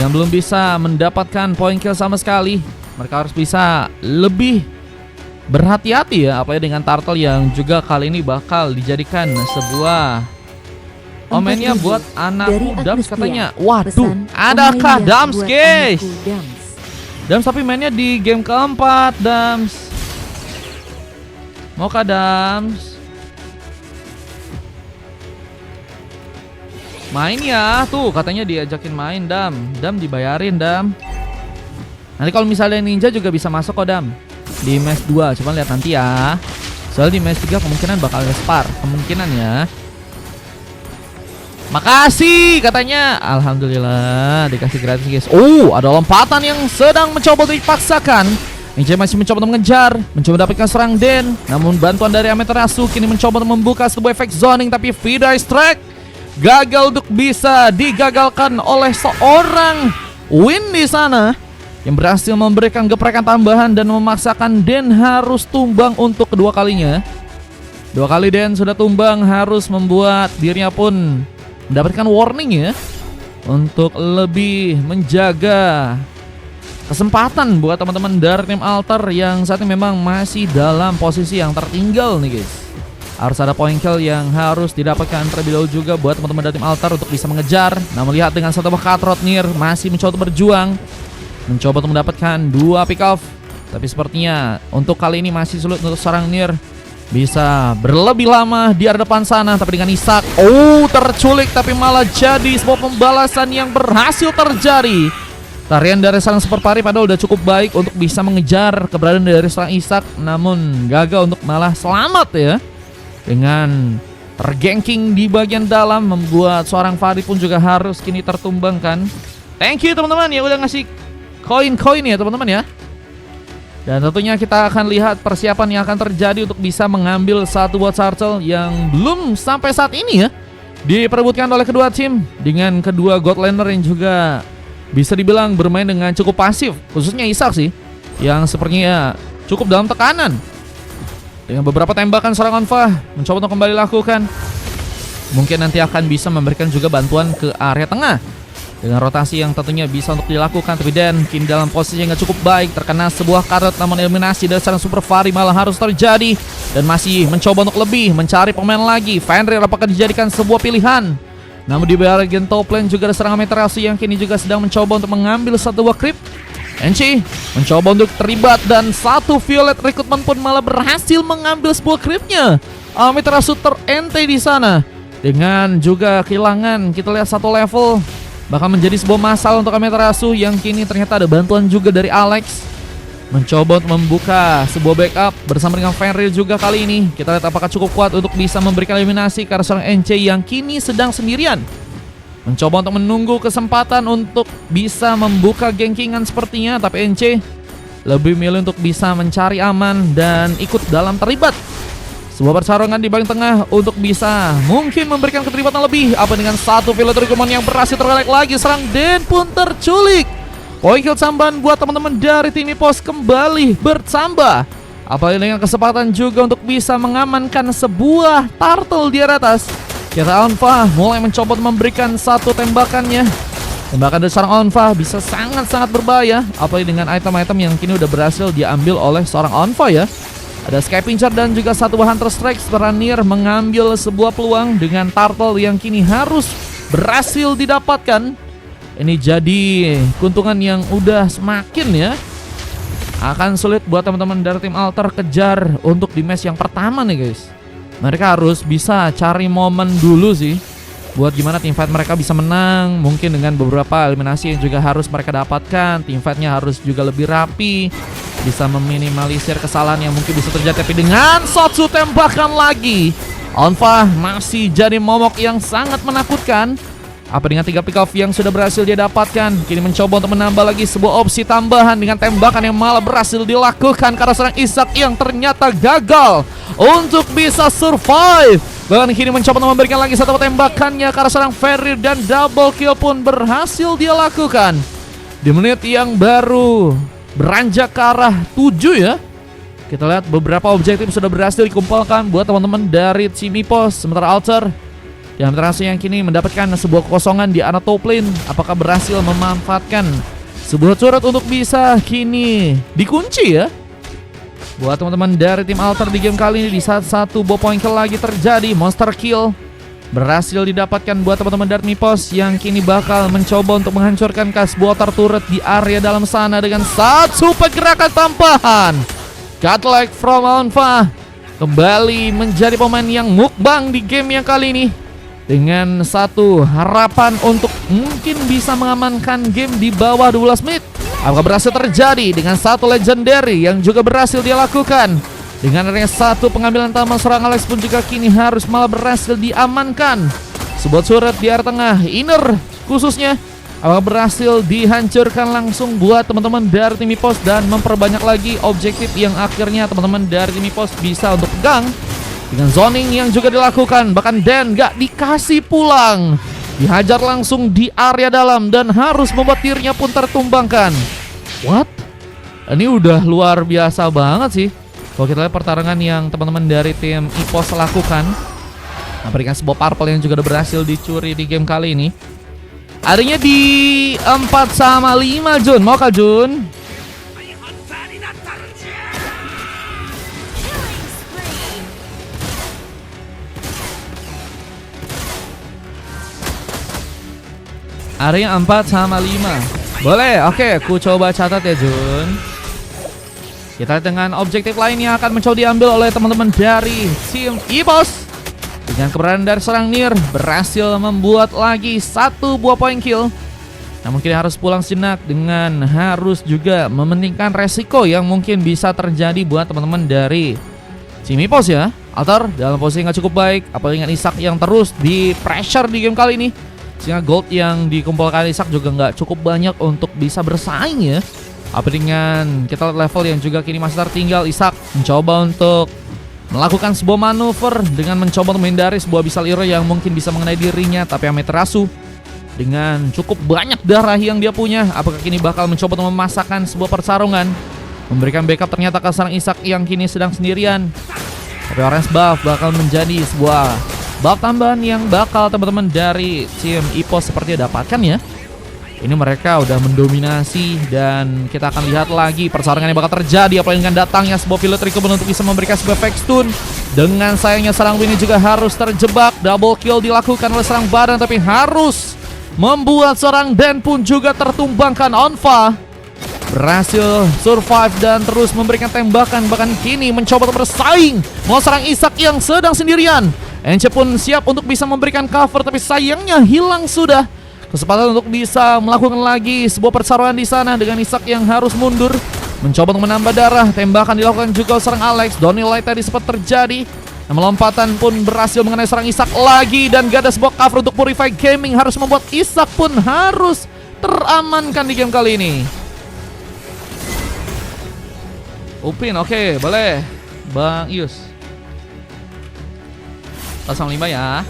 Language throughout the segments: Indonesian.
yang belum bisa mendapatkan poin kill sama sekali. Mereka harus bisa lebih berhati-hati ya, apalagi dengan turtle yang juga kali ini bakal dijadikan sebuah omennya buat anakku Dams katanya. Waduh, adakah Dams guys? Dams tapi mainnya di game keempat Dams. Mau kah Dams? Main ya, tuh katanya diajakin main Dam. Dam dibayarin Dam. Nanti kalau misalnya Ninja juga bisa masuk kok Dam di match 2, coba lihat nanti ya. Soalnya di match 3 kemungkinan bakal nge-spar, kemungkinan ya. Makasih katanya. Alhamdulillah dikasih gratis guys. Oh, ada lompatan yang sedang mencoba dipaksakan. Ninja masih mencoba untuk mengejar, mencoba mendapatkan serang Den. Namun bantuan dari Amaterasu kini mencoba untuk membuka sebuah efek zoning, tapi Vidai Strike gagal untuk bisa digagalkan oleh seorang Win di sana yang berhasil memberikan geprekan tambahan dan memaksakan Den harus tumbang untuk kedua kalinya. Dua kali Den sudah tumbang, harus membuat dirinya pun mendapatkan warning ya untuk lebih menjaga kesempatan buat teman-teman dari tim Alter yang saat ini memang masih dalam posisi yang tertinggal nih guys. Harus ada point kill yang harus didapatkan terlebih dahulu juga buat teman-teman dari tim Alter untuk bisa mengejar. Nah, melihat dengan satu buah Cutthroat Nier masih mencoba untuk berjuang, mencoba untuk mendapatkan 2 pick off. Tapi sepertinya untuk kali ini masih sulit untuk seorang Nier bisa berlebih lama di area depan sana. Tapi dengan Isak, oh terculik, tapi malah jadi sebuah pembalasan yang berhasil terjadi. Tarian dari seorang Super Pari padahal udah cukup baik untuk bisa mengejar keberadaan dari seorang Isak, namun gagal untuk malah selamat ya. Dengan terganking di bagian dalam membuat seorang Fari pun juga harus kini tertumbangkan. Thank you teman-teman ya udah ngasih koin-koin ya teman-teman ya. Dan tentunya kita akan lihat persiapan yang akan terjadi untuk bisa mengambil satu buah turtle yang belum sampai saat ini ya diperebutkan oleh kedua tim, dengan kedua Godlander yang juga bisa dibilang bermain dengan cukup pasif, khususnya Isak sih yang sepertinya cukup dalam tekanan. Dengan beberapa tembakan serangan Onfa mencoba untuk kembali lakukan, mungkin nanti akan bisa memberikan juga bantuan ke area tengah dengan rotasi yang tentunya bisa untuk dilakukan. Tapi Dan kini dalam posisi yang gak cukup baik, terkena sebuah karet, namun eliminasi dari seorang Super Fari malah harus terjadi dan masih mencoba untuk lebih mencari pemain lagi. Fenrir apakah dijadikan sebuah pilihan? Namun di bagian top lane juga ada serangan Amaterasu yang kini juga sedang mencoba untuk mengambil satu buah creep. Enchi mencoba untuk terlibat dan satu Violet Recruitment pun malah berhasil mengambil sebuah creepnya. Amaterasu terente di sana dengan juga kehilangan, kita lihat satu level, bahkan menjadi sebuah masalah untuk Amaterasu yang kini ternyata ada bantuan juga dari Alex. Mencoba untuk membuka sebuah backup bersama dengan Fenrir juga kali ini. Kita lihat apakah cukup kuat untuk bisa memberikan eliminasi karena seorang NC yang kini sedang sendirian. Mencoba untuk menunggu kesempatan untuk bisa membuka gengkingan sepertinya, tapi NC lebih milih untuk bisa mencari aman dan ikut dalam terlibat sebuah pertarungan di bagian tengah untuk bisa mungkin memberikan keterlibatan lebih. Apa dengan satu Violet Recruitment yang berhasil tergelak lagi, serang Den pun terculik. Poin kill tambahan buat teman-teman dari tim Epos kembali bertambah. Apalagi dengan kesempatan juga untuk bisa mengamankan sebuah turtle di atas. Kita Onfa mulai mencoba memberikan satu tembakannya. Tembakan dari seorang Onfa bisa sangat-sangat berbahaya, apalagi dengan item-item yang kini udah berhasil diambil oleh seorang Onfa ya. Ada Skypincher dan juga satu Hunter Strike. Setelah Nier mengambil sebuah peluang dengan turtle yang kini harus berhasil didapatkan. Ini jadi keuntungan yang udah semakin ya akan sulit buat teman-teman dari tim Alter kejar untuk di match yang pertama nih guys. Mereka harus bisa cari momen dulu sih buat gimana teamfight mereka bisa menang. Mungkin dengan beberapa eliminasi yang juga harus mereka dapatkan, teamfightnya harus juga lebih rapi, bisa meminimalisir kesalahan yang mungkin bisa terjadi. Tapi dengan satu tembakan lagi, Onfa masih jadi momok yang sangat menakutkan. Apa dengan 3 pick off yang sudah berhasil dia dapatkan, kini mencoba untuk menambah lagi sebuah opsi tambahan dengan tembakan yang malah berhasil dilakukan karena seorang Isak yang ternyata gagal untuk bisa survive. Bahkan kini mencoba untuk memberikan lagi satu tembakannya karena seorang Fenrir, dan double kill pun berhasil dia lakukan di menit yang baru beranjak ke arah 7 ya. Kita lihat beberapa objektif sudah berhasil dikumpulkan buat teman-teman dari tim Epos. Sementara Alter Di Amaterasu yang kini mendapatkan sebuah kekosongan di arah top lane. Apakah berhasil memanfaatkan sebuah turret untuk bisa kini dikunci ya? Buat teman-teman dari tim Alter di game kali ini, di saat satu bow point kill lagi terjadi, monster kill berhasil didapatkan buat teman-teman dari Mipos yang kini bakal mencoba untuk menghancurkan water turret di area dalam sana dengan satu pergerakan tambahan. Godlike from Alpha kembali menjadi pemain yang mukbang di game yang kali ini, dengan satu harapan untuk mungkin bisa mengamankan game di bawah 12 menit. Apakah berhasil terjadi dengan satu legendary yang juga berhasil dia lakukan. Dengan adanya satu pengambilan taman, serang Alex pun juga kini harus malah berhasil diamankan. Sebuah turret di area tengah, inner khususnya, apakah berhasil dihancurkan langsung buat teman-teman dari tim Mipos dan memperbanyak lagi objektif yang akhirnya teman-teman dari tim Mipos bisa untuk pegang. Dengan zoning yang juga dilakukan, bahkan Dan gak dikasih pulang, dihajar langsung di area dalam dan harus membuat dirinya pun tertumbangkan. What? Ini udah luar biasa banget sih. Kalau kita lihat pertarungan yang teman-teman dari tim Ipos lakukan, memberikan sebuah purple yang juga udah berhasil dicuri di game kali ini. Adanya di 4-5 Jun. Mau kah Jun? Area 4-5. Boleh, oke, ku coba catat ya Jun. Kita lihat dengan objektif lain yang akan mencoba diambil oleh teman-teman dari tim Ipos. Dengan keberadaan dari serang Nir, berhasil membuat lagi satu buah point kill. Namun kita harus pulang sejenak dengan harus juga mementingkan resiko yang mungkin bisa terjadi buat teman-teman dari tim Ipos ya. Alter dalam posisi nggak cukup baik, apalagi dengan Isak yang terus di pressure di game kali ini, sehingga gold yang dikumpulkan Isak juga nggak cukup banyak untuk bisa bersaing ya. Apa dengan kita lihat level yang juga kini masih tertinggal, Isak mencoba untuk melakukan sebuah manuver dengan mencoba menghindari sebuah Abyssal Hero yang mungkin bisa mengenai dirinya. Tapi Amaterasu dengan cukup banyak darah yang dia punya, apakah kini bakal mencoba untuk memasakkan sebuah pertarungan, memberikan backup ternyata ke serang Isak yang kini sedang sendirian. Tapi orange buff bakal menjadi sebuah buff tambahan yang bakal teman-teman dari tim Ipos sepertinya dapatkan ya. Ini mereka udah mendominasi dan kita akan lihat lagi persaingan yang bakal terjadi, apalagi dengan datangnya sebuah Violet Recombine untuk bisa memberikan sebuah fake stun. Dengan sayangnya serang Winnie juga harus terjebak. Double kill dilakukan oleh serang badan, tapi harus membuat serang Dan pun juga tertumbangkan. Onfa berhasil survive dan terus memberikan tembakan, bahkan kini mencoba untuk bersaing mau serang Isak yang sedang sendirian. Ence pun siap untuk bisa memberikan cover, tapi sayangnya hilang sudah kesempatan untuk bisa melakukan lagi sebuah persaruan di sana dengan Isak yang harus mundur, mencoba untuk menambah darah. Tembakan dilakukan juga serang Alex. Donny Light tadi sempat terjadi, namun lompatan pun berhasil mengenai serang Isak lagi dan gak ada sebuah cover untuk Purify Gaming, harus membuat Isak pun harus teramankan di game kali ini. Upin, oke, boleh Bang Ius 05 ya.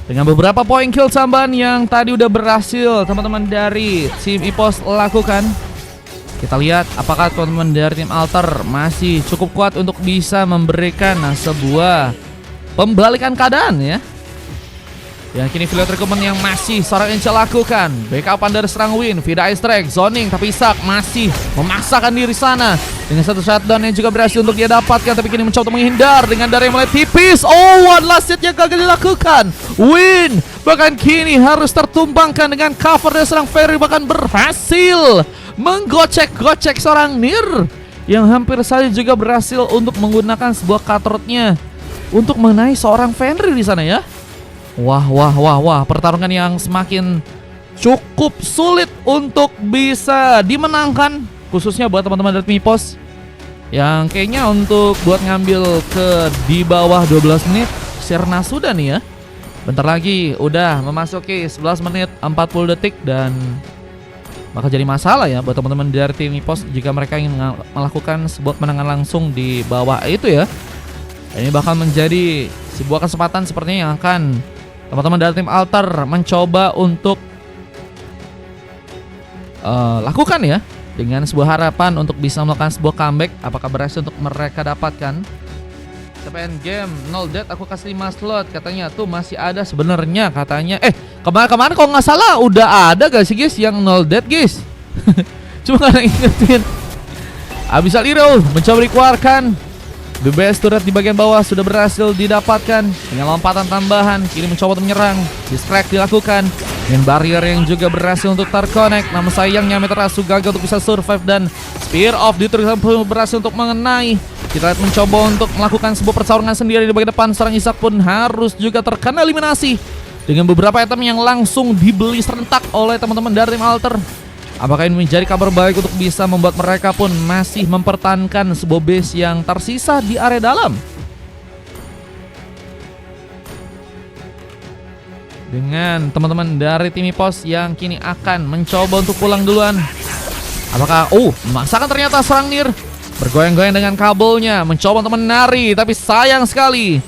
Dengan beberapa poin kill tambahan yang tadi udah berhasil teman-teman dari tim Ipos lakukan, kita lihat apakah teman-teman dari tim Alter masih cukup kuat untuk bisa memberikan sebuah pembalikan keadaan ya. Yang kini Violet Recombine yang masih seorang Ence lakukan, backupan dari serang Win, Vida Ice Strike, zoning, tapi Isak masih memaksakan diri sana dengan satu shutdown yang juga berhasil untuk dia dapatkan, tapi kini mencoba untuk menghindar dengan darah yang mulai tipis. Oh, one last hit yang gagal dilakukan. Win bahkan kini harus tertumbangkan dengan cover dari serang Ferry, bahkan berhasil menggocek-gocek seorang Nir yang hampir saja juga berhasil untuk menggunakan sebuah cutrotnya untuk mengenai seorang Fenrir di sana ya. Wah, pertarungan yang semakin cukup sulit untuk bisa dimenangkan, khususnya buat teman-teman dari Mipos yang kayaknya untuk buat ngambil ke di bawah 12 menit Sirna sudah nih ya. Bentar lagi udah memasuki 11 menit 40 detik dan bakal jadi masalah ya buat teman-teman dari tim Mipos jika mereka ingin melakukan sebuah kemenangan langsung di bawah itu ya. Ini bakal menjadi sebuah kesempatan sepertinya yang akan teman-teman dari tim Alter mencoba untuk lakukan ya, dengan sebuah harapan untuk bisa melakukan sebuah comeback. Apakah berhasil untuk mereka dapatkan? CPN game 0 dead aku kasih 5 slot katanya tuh masih ada sebenarnya katanya. Kemarin kalau nggak salah udah ada gak sih guys yang 0 dead guys? Cuma gak ada yang ingetin. Abyssal Hero mencoba dikeluarkan. The best turret di bagian bawah sudah berhasil didapatkan dengan lompatan tambahan. Kini mencoba untuk menyerang. Discrack dilakukan dengan barrier yang juga berhasil untuk terconnect. Namun sayangnya Amaterasu gagal untuk bisa survive dan Spear of Destruction berhasil untuk mengenai. Kita lihat mencoba untuk melakukan sebuah pertarungan sendiri di bagian depan. Serang Ishak pun harus juga terkena eliminasi dengan beberapa item yang langsung dibeli serentak oleh teman-teman dari tim Alter. Apakah ini menjadi kabar baik untuk bisa membuat mereka pun masih mempertahankan sebuah base yang tersisa di area dalam? Dengan teman-teman dari tim EPOS yang kini akan mencoba untuk pulang duluan. Apakah memaksakan ternyata serang Nier bergoyang-goyang dengan kabelnya, mencoba untuk menari, tapi sayang sekali.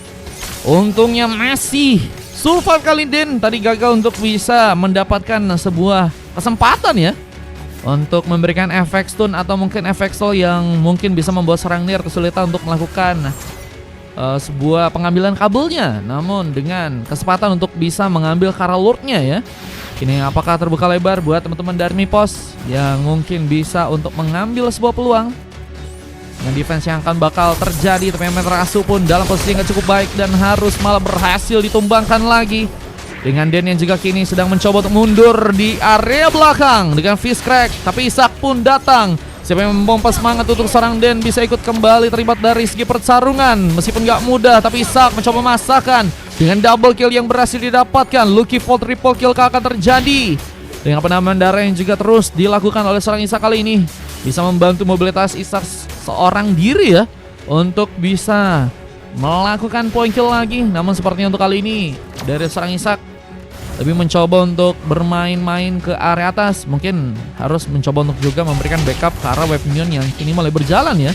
Untungnya masih survive kali Den. Tadi gagal untuk bisa mendapatkan sebuah kesempatan ya untuk memberikan efek stun atau mungkin efek slow yang mungkin bisa membuat serang Nier kesulitan untuk melakukan sebuah pengambilan kabelnya. Namun dengan kesempatan untuk bisa mengambil Karalordnya ya. Kini apakah terbuka lebar buat teman-teman dari Mipos yang mungkin bisa untuk mengambil sebuah peluang dengan defense yang akan bakal terjadi. Tapi Amaterasu pun dalam posisi yang gak cukup baik dan harus malah berhasil ditumbangkan lagi. Dengan Den yang juga kini sedang mencoba untuk mundur di area belakang dengan fist crack. Tapi Ishak pun datang. Siapa yang memompa semangat untuk seorang Den bisa ikut kembali terlibat dari segi pertarungan. Meskipun gak mudah, tapi Ishak mencoba masakan dengan double kill yang berhasil didapatkan. Lucky fall triple kill akan terjadi dengan penambahan darah yang juga terus dilakukan oleh seorang Ishak kali ini. Bisa membantu mobilitas Ishak seorang diri ya untuk bisa melakukan point kill lagi. Namun sepertinya untuk kali ini dari seorang Ishak lebih mencoba untuk bermain-main ke area atas. Mungkin harus mencoba untuk juga memberikan backup ke arah wave minion yang kini mulai berjalan ya.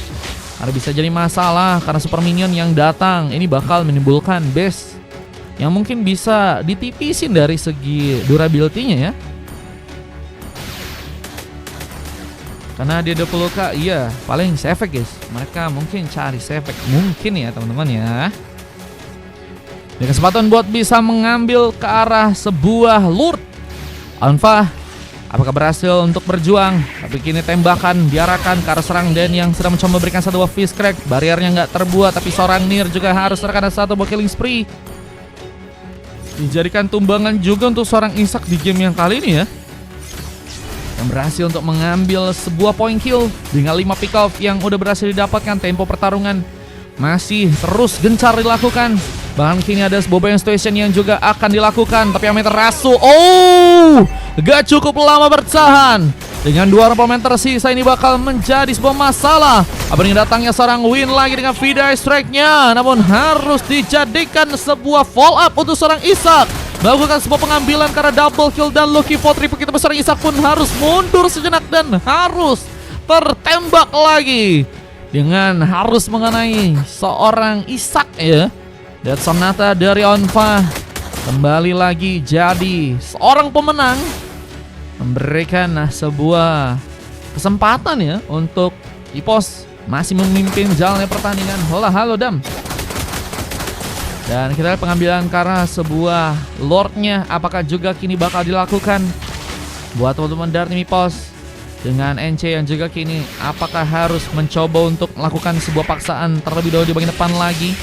Karena bisa jadi masalah karena super minion yang datang ini bakal menimbulkan base yang mungkin bisa ditipisin dari segi durability-nya ya. Karena dia 20k, iya paling save guys. Mereka mungkin cari save mungkin ya teman-teman ya. Ini kesempatan buat bisa mengambil ke arah sebuah Lord. Anfa apakah berhasil untuk berjuang? Tapi kini tembakan diarahkan ke arah serang Den yang sedang mencoba memberikan satu buah fist crack. Bariernya nggak terbuat, tapi seorang Nier juga harus terkena satu buah killing spree. Dijadikan tumbangan juga untuk seorang Ishak di game yang kali ini ya, yang berhasil untuk mengambil sebuah point kill dengan 5 pick off yang udah berhasil didapatkan. Tempo pertarungan masih terus gencar dilakukan. Bahkan kini ada sebuah buying station yang juga akan dilakukan. Tapi Amaterasu gak cukup lama bertahan. Dengan 2 pemain tersisa ini bakal menjadi sebuah masalah. Apalagi datangnya seorang Win lagi dengan Vidai strike-nya. Namun harus dijadikan sebuah follow up untuk seorang Ishak. Melakukan sebuah pengambilan karena double kill dan lucky fall triple kill. Seorang Ishak pun harus mundur sejenak dan harus tertembak lagi. Dengan harus mengenai seorang Ishak ya. Dan Sonata dari Onfa kembali lagi jadi seorang pemenang, memberikan sebuah kesempatan ya untuk EPOS masih memimpin jalannya pertandingan. Halo Dam. Dan kita lihat pengambilan karena sebuah Lordnya apakah juga kini bakal dilakukan buat teman-teman dari tim EPOS. Dengan NC yang juga kini apakah harus mencoba untuk melakukan sebuah paksaan terlebih dahulu di bagian depan lagi.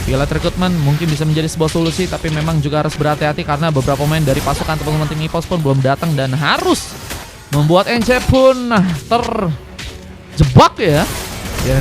Violet Recruitment mungkin bisa menjadi sebuah solusi, tapi memang juga harus berhati-hati karena beberapa pemain dari pasukan teman-teman tim EPOS pun belum datang dan harus membuat NC pun terjebak ya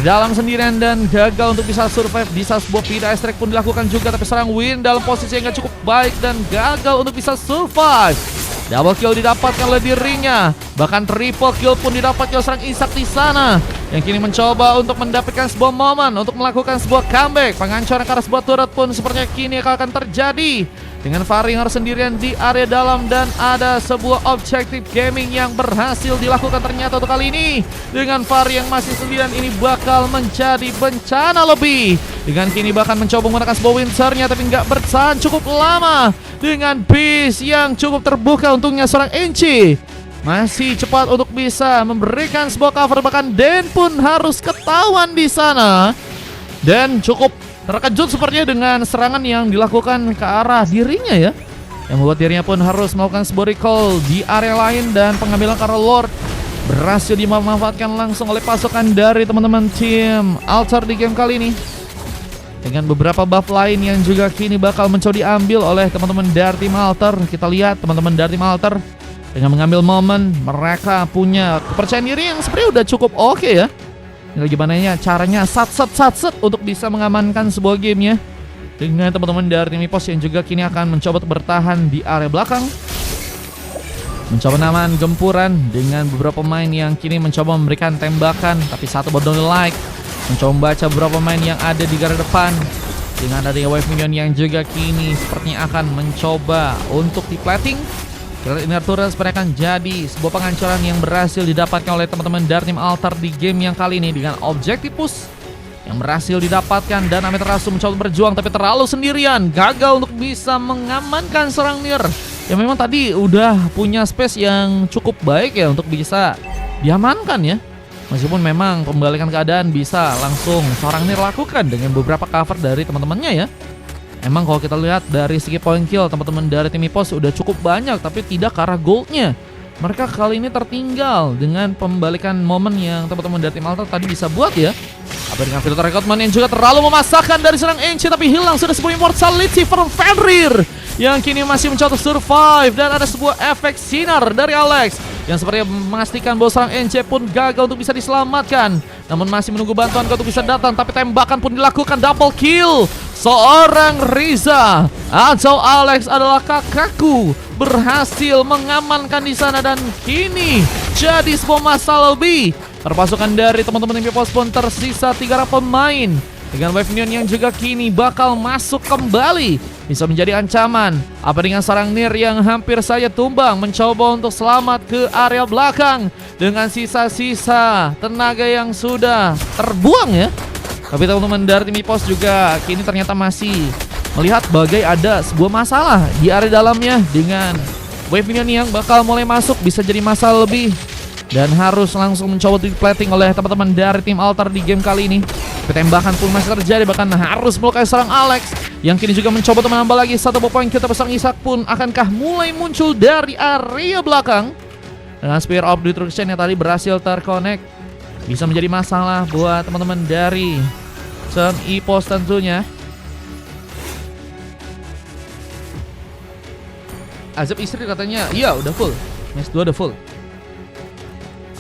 dalam sendirian dan gagal untuk bisa survive. Bisa sebuah Vida strike pun dilakukan juga, tapi serang Win dalam posisi yang gak cukup baik dan gagal untuk bisa survive. Double kill didapatkan oleh dirinya, bahkan triple kill pun didapatkan oleh serang Ishak di sana, yang kini mencoba untuk mendapatkan sebuah momen untuk melakukan sebuah comeback. Pengancuran ke arah sebuah turret pun sepertinya kini akan terjadi dengan Faringer sendirian di area dalam, dan ada sebuah objektif gaming yang berhasil dilakukan ternyata untuk kali ini. Dengan Fari yang masih sendirian ini bakal menjadi bencana lebih, dengan kini bahkan mencoba menggunakan sebuah Windsor-nya tapi nggak bertahan cukup lama. Dengan base yang cukup terbuka untungnya seorang Enchi masih cepat untuk bisa memberikan sebuah cover, bahkan Den pun harus ketahuan di sana dan cukup terkejut sepertinya dengan serangan yang dilakukan ke arah dirinya ya, yang membuat dirinya pun harus melakukan sebuah recall di area lain, dan pengambilan karena Lord berhasil dimanfaatkan langsung oleh pasukan dari teman-teman tim Altar di game kali ini. Dengan beberapa buff lain yang juga kini bakal mencoba diambil oleh teman-teman dari tim Altar. Kita lihat teman-teman dari tim Altar dengan mengambil momen, mereka punya kepercayaan diri yang sebenarnya udah cukup oke ya. Tinggal gimana ya caranya sat-set untuk bisa mengamankan sebuah game ya. Dengan teman-teman dari tim Ipos yang juga kini akan mencoba bertahan di area belakang, mencoba naman gempuran dengan beberapa pemain yang kini mencoba memberikan tembakan, tapi satu baru down the like, mencoba membaca beberapa pemain yang ada di garis depan. Dengan adanya wave minion yang juga kini sepertinya akan mencoba untuk di plating. Inner turret sebenarnya akan jadi sebuah penghancuran yang berhasil didapatkan oleh teman-teman dari tim Altar di game yang kali ini, dengan objektif push yang berhasil didapatkan, dan Amaterasu mencoba berjuang tapi terlalu sendirian, gagal untuk bisa mengamankan serang Nier yang memang tadi udah punya space yang cukup baik ya untuk bisa diamankan ya. Meskipun memang pembalikan keadaan bisa langsung seorang Nier lakukan dengan beberapa cover dari teman-temannya ya. Emang kalau kita lihat dari segi point kill, teman-teman dari tim Ipos udah cukup banyak, tapi tidak ke arah goldnya. Mereka kali ini tertinggal dengan pembalikan momen yang teman-teman dari tim Altar tadi bisa buat ya. Apa dengan filter recruitment yang juga terlalu memasakkan dari serang NC, tapi hilang sudah sebuah immortality from Fenrir yang kini masih mencoba survive, dan ada sebuah efek sinar dari Alex yang sepertinya memastikan bahwa serang NC pun gagal untuk bisa diselamatkan. Namun masih menunggu bantuan untuk bisa datang, tapi tembakan pun dilakukan, double kill. Seorang Riza atau Alex adalah kakakku berhasil mengamankan di sana, dan kini jadi sebuah masalah lebih. Perpasukan dari teman-teman tim Ipos pun tersisa 3 pemain, dengan wave minion yang juga kini bakal masuk kembali, bisa menjadi ancaman. Apa dengan sarang Nier yang hampir saja tumbang, mencoba untuk selamat ke area belakang dengan sisa-sisa tenaga yang sudah terbuang ya. Tapi teman-teman dari tim Ipos juga kini ternyata masih melihat bagai ada sebuah masalah di area dalamnya, dengan wave minion yang bakal mulai masuk bisa jadi masalah lebih, dan harus langsung mencoba di plating oleh teman-teman dari tim Altar di game kali ini. Tembakan pun masih terjadi, bahkan harus melukai serang Alex yang kini juga mencoba untuk menambah lagi satu poin. Kita pasang Isak pun akankah mulai muncul dari area belakang dengan Spear of Destruction yang tadi berhasil terconnect, bisa menjadi masalah buat teman-teman dari tim Ipos tentunya. Azab istri katanya iya udah full, match 2 udah full,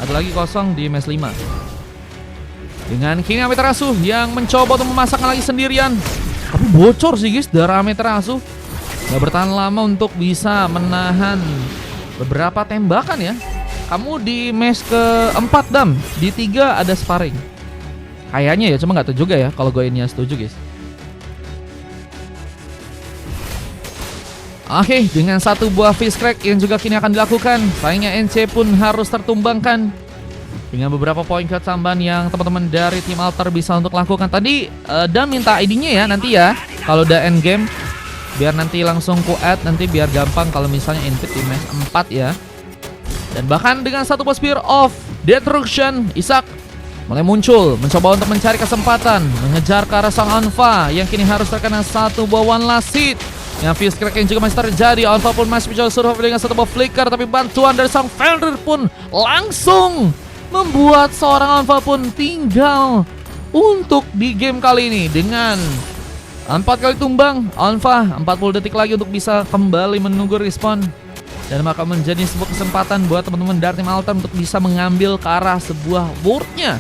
ada lagi kosong di match 5. Dengan kini Amaterasu yang mencoba untuk memasakkan lagi sendirian, tapi bocor sih guys dari Amaterasu. Gak bertahan lama untuk bisa menahan beberapa tembakan ya. Kamu di match ke-4 Dam, di 3 ada sparring kayaknya ya, cuma gak tahu juga ya kalau Goennya setuju guys. Oke, dengan satu buah fish crack yang juga kini akan dilakukan, sayangnya NC pun harus tertumbangkan dengan beberapa poin ketambahan yang teman-teman dari tim Altar bisa untuk lakukan. Tadi Dan minta ID-nya ya nanti ya kalau udah end game, biar nanti langsung ku add, nanti biar gampang kalau misalnya invite di match 4 ya. Dan bahkan dengan satu buah Spear of Destruction, Isak mulai muncul mencoba untuk mencari kesempatan mengejar ke arah sang Anfa yang kini harus terkena satu buah one last hit. Yang fierce crack yang juga masih terjadi, Anfa pun masih mencoba survive dengan satu buah flicker, tapi bantuan dari sang Fenrir pun langsung membuat seorang Anfa pun tinggal untuk di game kali ini. Dengan 4 kali tumbang, Anfa 40 detik lagi untuk bisa kembali menunggu respawn, dan maka menjadi sebuah kesempatan buat teman-teman dari tim Altar untuk bisa mengambil ke arah sebuah wardnya,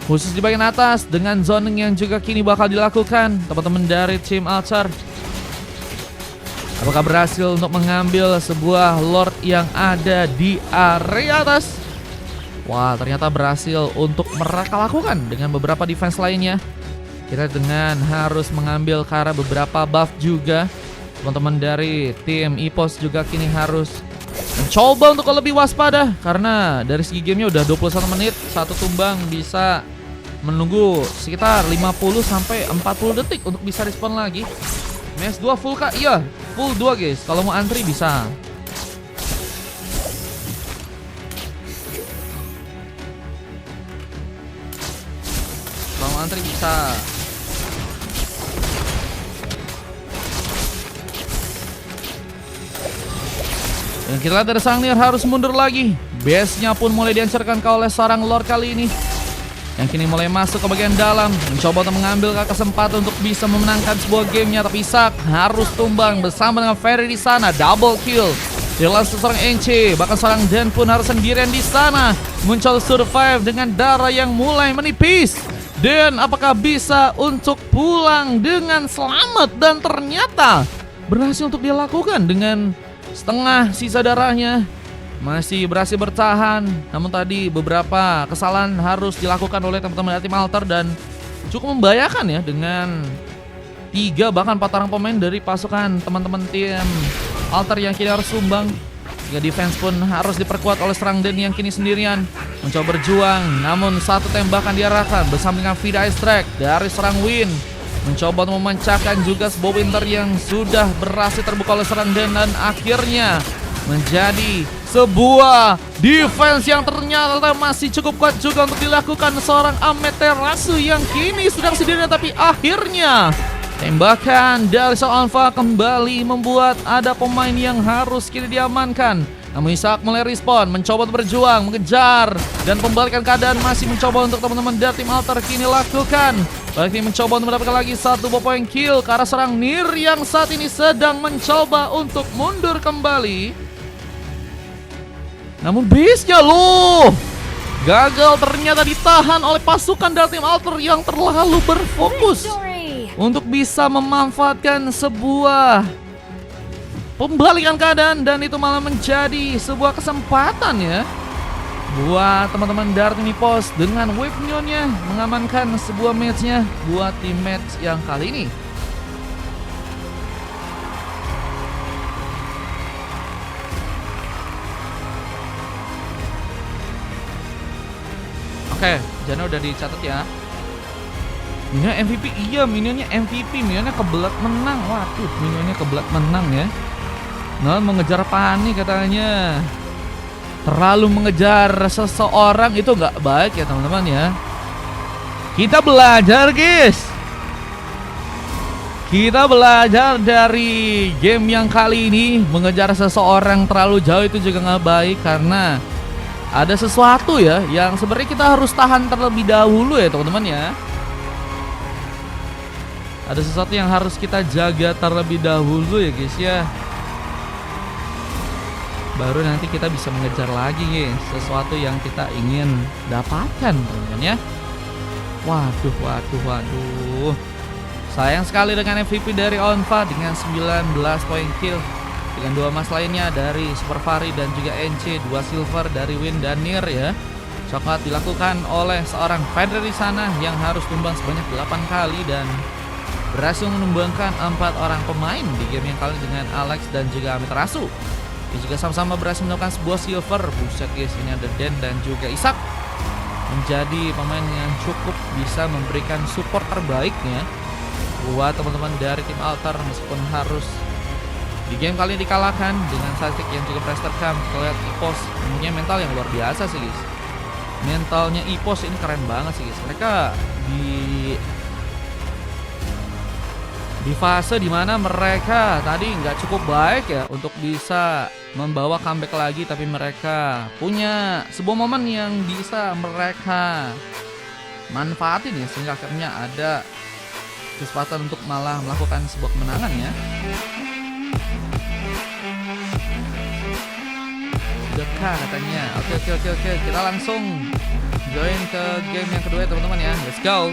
khusus di bagian atas, dengan zoning yang juga kini bakal dilakukan teman-teman dari tim Altar. Apakah berhasil untuk mengambil sebuah Lord yang ada di area atas? Wah, ternyata berhasil untuk mereka lakukan dengan beberapa defense lainnya. Kita dengan harus mengambil ke arah beberapa buff juga. Teman-teman dari tim Ipos juga kini harus mencoba untuk lebih waspada, karena dari segi gamenya udah 21 menit, satu tumbang bisa menunggu sekitar 50 sampai 40 detik untuk bisa respon lagi. Match 2 full kah? Iya, full 2 guys. Kalau mau antri bisa. Kalau mau antri bisa. Dan kita lihat dari sang Nier harus mundur lagi. Base-nya pun mulai dihancurkan oleh seorang Lord kali ini, yang kini mulai masuk ke bagian dalam, mencoba untuk mengambil kesempatan untuk bisa memenangkan sebuah gamenya. Tapi Isak harus tumbang bersama dengan Ferry di sana. Double kill jelas seorang NC, bahkan seorang Den pun harus sendirian di sana, mencoba survive dengan darah yang mulai menipis. Den apakah bisa untuk pulang dengan selamat, dan ternyata berhasil untuk dia lakukan dengan setengah sisa darahnya. Masih berhasil bertahan, namun tadi beberapa kesalahan harus dilakukan oleh teman-teman dari tim Alter dan cukup membahayakan ya, dengan 3 bahkan 4 orang pemain dari pasukan teman-teman tim Alter yang kini harus sumbang. Jika defense pun harus diperkuat oleh serang Den yang kini sendirian mencoba berjuang, namun satu tembakan diarahkan bersama dengan Vida Strike dari serang Win, mencoba untuk memecahkan juga sebuah winter yang sudah berhasil terbuka oleh serang Den, dan akhirnya menjadi sebuah defense yang ternyata masih cukup kuat juga untuk dilakukan seorang Amaterasu yang kini sedang sendirian. Tapi akhirnya tembakan dari seorang Alpha kembali membuat ada pemain yang harus kini diamankan. Namun Isak mulai respon, mencoba untuk berjuang, mengejar, dan pembalikan keadaan masih mencoba untuk teman-teman dari tim Alter kini lakukan. Balik ini mencoba untuk mendapatkan lagi 1 poin kill ke arah serang Nier yang saat ini sedang mencoba untuk mundur kembali. Namun base-nya loh gagal ternyata ditahan oleh pasukan dari tim Alter yang terlalu berfokus untuk bisa memanfaatkan sebuah pembalikan keadaan, dan itu malah menjadi sebuah kesempatan ya buat teman-teman dari tim EPOS dengan wave neonnya mengamankan sebuah matchnya buat tim match yang kali ini. Oke, Jana udah dicatat ya. Minionnya MVP, iya minionnya MVP, minionnya kebelat menang. Waduh, minionnya kebelat menang ya. Nah, mengejar Pani katanya. Terlalu mengejar seseorang itu nggak baik ya teman-teman ya. Kita belajar guys. Kita belajar dari game yang kali ini. Mengejar seseorang terlalu jauh itu juga nggak baik, karena ada sesuatu ya yang sebenarnya kita harus tahan terlebih dahulu ya teman-teman ya. Ada sesuatu yang harus kita jaga terlebih dahulu ya guys ya. Baru nanti kita bisa mengejar lagi guys sesuatu yang kita ingin dapatkan teman-teman ya. Waduh. Sayang sekali dengan MVP dari Onfa dengan 19 poin kill. Dengan 2 emas lainnya dari Super Fari dan juga NC, 2 silver dari Win dan Nier ya. Coklat dilakukan oleh seorang Feder di sana yang harus tumbang sebanyak 8 kali dan berhasil menumbangkan 4 orang pemain di game yang kali dengan Alex dan juga Amaterasu. Dia juga sama-sama berhasil mendapatkan sebuah silver. Buset guys, ini ada Den dan juga Isak. Menjadi pemain yang cukup bisa memberikan support terbaiknya buat teman-teman dari tim Alter, meskipun harus di game kali ini dikalahkan dengan statistik yang juga presterekam. Kita lihat EPOS punya mental yang luar biasa sih guys. Mentalnya EPOS ini keren banget sih guys. Mereka di fase dimana mereka tadi nggak cukup baik ya untuk bisa membawa comeback lagi, tapi mereka punya sebuah momen yang bisa mereka manfaatin ya, sehingga akhirnya ada kesempatan untuk malah melakukan sebuah kemenangan ya. Dekat katanya. Oke. Kita langsung join ke game yang kedua ya teman-teman ya. Let's go.